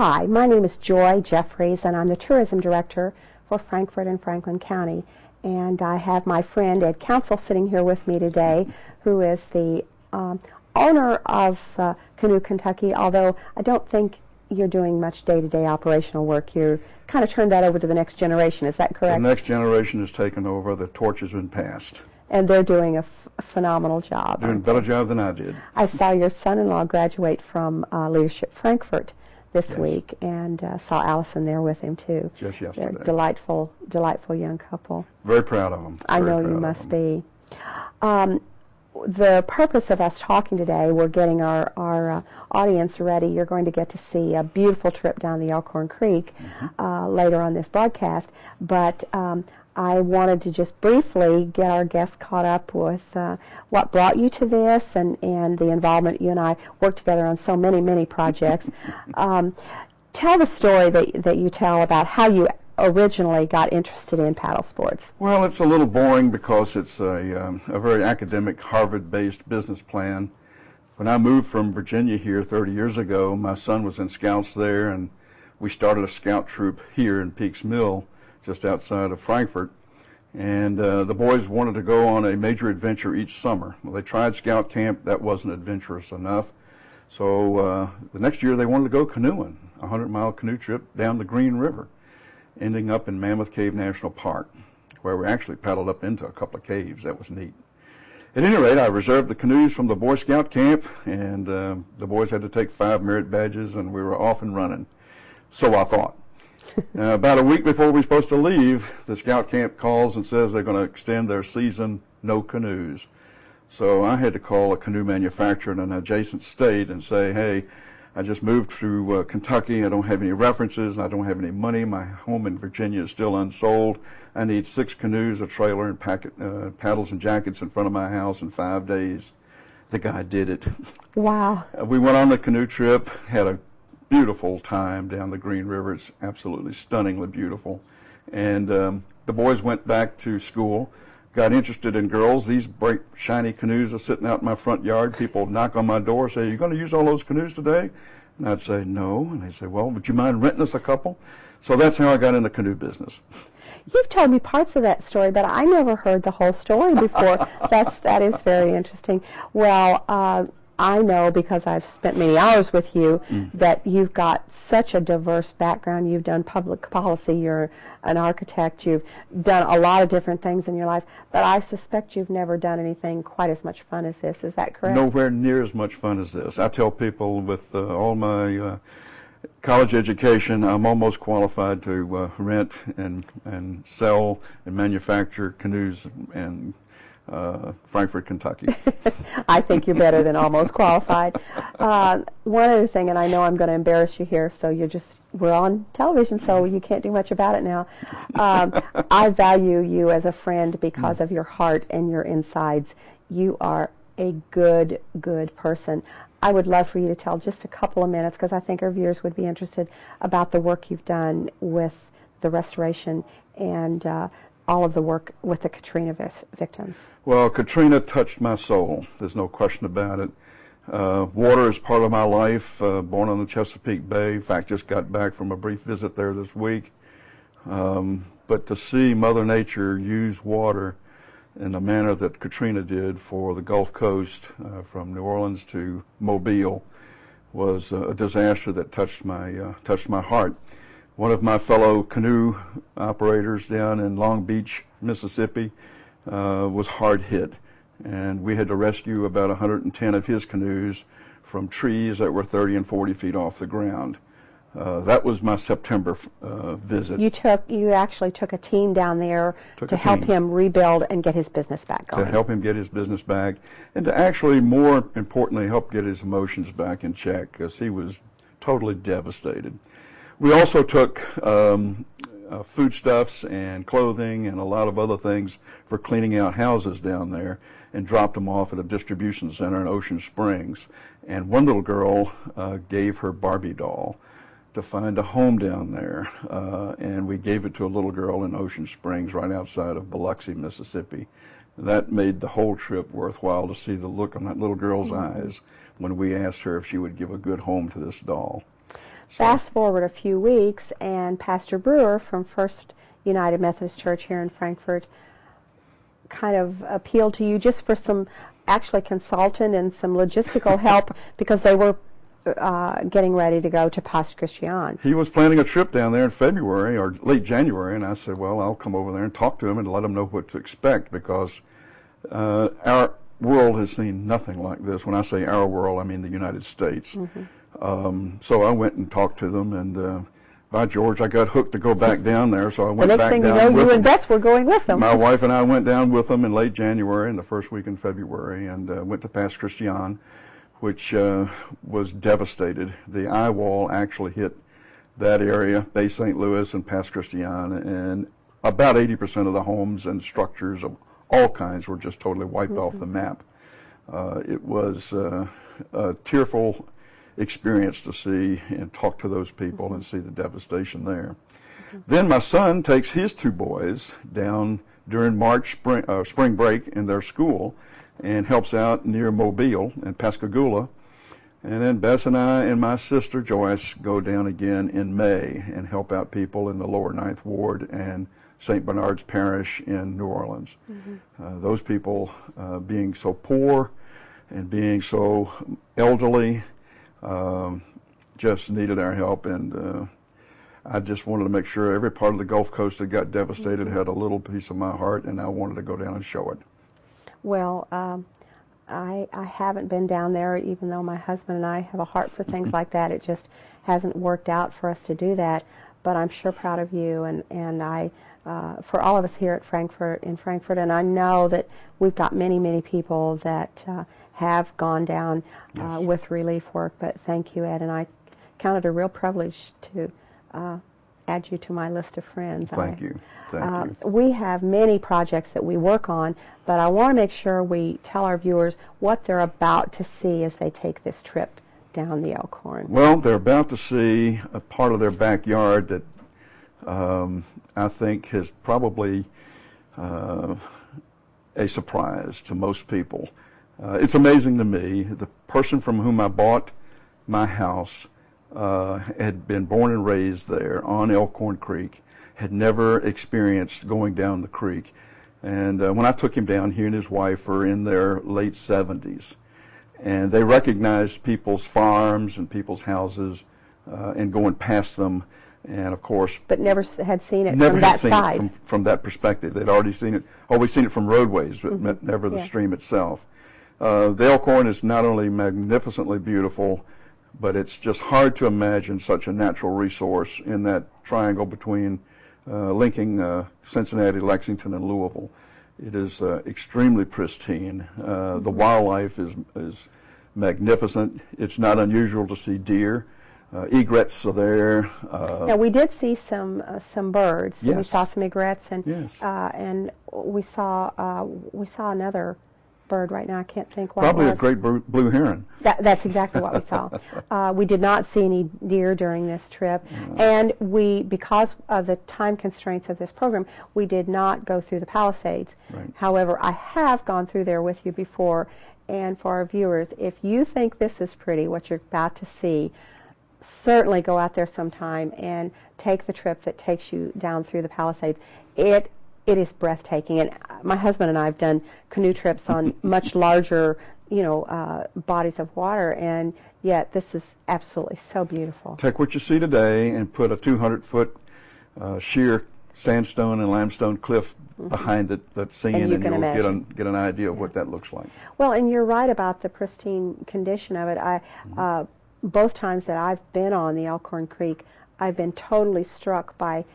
Hi, my name is Joy Jeffries, and I'm the Tourism Director for Frankfort and Franklin County. And I have my friend Ed Council sitting here with me today, who is the owner of Canoe Kentucky, although I don't think you're doing much day-to-day operational work. You're kind of turned that over to the next generation. Is that correct? The next generation has taken over. The torch has been passed. And they're doing a phenomenal job. Doing a better job than I did. I saw your son-in-law graduate from Leadership Frankfort this week, and saw Allison there with him too. Just yesterday. They're delightful young couple. Very proud of them. I know you must be. The purpose of us talking today, we're getting our audience ready. You're going to get to see a beautiful trip down the Elkhorn Creek later on this broadcast, but I wanted to just briefly get our guests caught up with what brought you to this and the involvement. You and I work together on so many projects. Tell the story that you tell about how you originally got interested in paddle sports. Well, it's a little boring because it's a very academic, Harvard-based business plan. When I moved from Virginia here 30 years ago, my son was in Scouts there, and we started a scout troop here in Peaks Mill, just outside of Frankfort. And the boys wanted to go on a major adventure each summer. Well, they tried scout camp. That wasn't adventurous enough. So the next year they wanted to go canoeing, a 100-mile canoe trip down the Green River, ending up in Mammoth Cave National Park, where we actually paddled up into a couple of caves. That was neat. At any rate, I reserved the canoes from the Boy Scout camp, and the boys had to take 5 merit badges, and we were off and running. So I thought. About a week before we were supposed to leave, the scout camp calls and says they're going to extend their season, no canoes. So I had to call a canoe manufacturer in an adjacent state and say, hey, I just moved through Kentucky. I don't have any references. I don't have any money. My home in Virginia is still unsold. I need 6 canoes, a trailer, and paddles and jackets in front of my house in 5 days. The guy did it. Wow. We went on the canoe trip, had a beautiful time down the Green River. It's absolutely stunningly beautiful. And the boys went back to school, got interested in girls. These bright, shiny canoes are sitting out in my front yard. People would knock on my door, say, "You going to use all those canoes today?" And I'd say, "No." And they'd say, "Well, would you mind renting us a couple?" So that's how I got in the canoe business. You've told me parts of that story, but I never heard the whole story before. That is very interesting. Well, I know, because I've spent many hours with you, that you've got such a diverse background. You've done public policy, you're an architect, you've done a lot of different things in your life, but I suspect you've never done anything quite as much fun as this. Is that correct? Nowhere near as much fun as this. I tell people with all my college education, I'm almost qualified to rent and sell and manufacture canoes and Frankfort, Kentucky. I think you're better than almost qualified. One other thing, and I know I'm going to embarrass you here, so we're on television, so you can't do much about it now. I value you as a friend because of your heart and your insides. You are a good person. I would love for you to tell just a couple of minutes, because I think our viewers would be interested, about the work you've done with the restoration and all of the work with the Katrina victims. Well, Katrina touched my soul. There's no question about it. Water is part of my life, born on the Chesapeake Bay. In fact, just got back from a brief visit there this week. But to see Mother Nature use water in the manner that Katrina did for the Gulf Coast, from New Orleans to Mobile, was a disaster that touched my heart. One of my fellow canoe operators down in Long Beach, Mississippi, was hard hit, and we had to rescue about 110 of his canoes from trees that were 30 and 40 feet off the ground. That was my September visit. You actually took a team down there to help him rebuild and get his business back going. To help him get his business back, and to actually, more importantly, help get his emotions back in check, because he was totally devastated. We also took foodstuffs and clothing and a lot of other things for cleaning out houses down there and dropped them off at a distribution center in Ocean Springs. And one little girl gave her Barbie doll to find a home down there, and we gave it to a little girl in Ocean Springs right outside of Biloxi, Mississippi. That made the whole trip worthwhile, to see the look on that little girl's eyes when we asked her if she would give a good home to this doll. Fast forward a few weeks, and Pastor Brewer from First United Methodist Church here in Frankfort kind of appealed to you just for some actually consultant and some logistical help because they were getting ready to go to Pass Christian. He was planning a trip down there in February or late January, and I said, well, I'll come over there and talk to him and let him know what to expect, because our world has seen nothing like this. When I say our world, I mean the United States. So I went and talked to them, and by George, I got hooked to go back down there, so I went back down with them. The next thing you know, you and Bess were going with them. My wife and I went down with them in late January and the first week in February, and went to Pass Christian, which was devastated. The eye wall actually hit that area, Bay St. Louis and Pass Christian, and about 80% of the homes and structures of all kinds were just totally wiped off the map. It was a tearful experience to see and talk to those people and see the devastation there. Then my son takes his two boys down during spring break in their school and helps out near Mobile and Pascagoula. And then Bess and I and my sister Joyce go down again in May and help out people in the lower Ninth Ward and St. Bernard's Parish in New Orleans. Those people being so poor and being so elderly just needed our help, and I just wanted to make sure every part of the Gulf Coast that got devastated had a little piece of my heart, and I wanted to go down and show it. Well, I haven't been down there, even though my husband and I have a heart for things like that. It just hasn't worked out for us to do that, but I'm sure proud of you, and I for all of us here at Frankfort, and I know that we've got many, many people that have gone down with relief work, but thank you, Ed, and I count it a real privilege to add you to my list of friends. Thank you. Thank you. We have many projects that we work on, but I want to make sure we tell our viewers what they're about to see as they take this trip down the Elkhorn. Well, they're about to see a part of their backyard that I think is probably a surprise to most people. It's amazing to me. The person from whom I bought my house had been born and raised there on Elkhorn Creek, had never experienced going down the creek. And when I took him down, he and his wife were in their late 70s. And they recognized people's farms and people's houses and going past them. And of course, but never had seen it from that side. From that perspective. They'd already seen it, always seen it from roadways, but never the stream itself. The Elkhorn is not only magnificently beautiful, but it's just hard to imagine such a natural resource in that triangle between linking Cincinnati, Lexington, and Louisville. It is extremely pristine. The wildlife is magnificent. It's not unusual to see deer. Egrets are there. Now we did see some birds. Yes. We saw some egrets, and Yes. And we saw another bird right now. I can't think what Probably it was. a great blue heron. That's exactly what we saw. We did not see any deer during this trip, and because of the time constraints of this program, we did not go through the Palisades. Right. However, I have gone through there with you before, and for our viewers, if you think this is pretty, what you're about to see, certainly go out there sometime and take the trip that takes you down through the Palisades. It is breathtaking, and my husband and I have done canoe trips on much larger, bodies of water, and yet this is absolutely so beautiful. Take what you see today and put a 200-foot sheer sandstone and limestone cliff behind it that's seen, and you'll get an idea of what that looks like. Well, and you're right about the pristine condition of it. Both times that I've been on the Elkhorn Creek, I've been totally struck by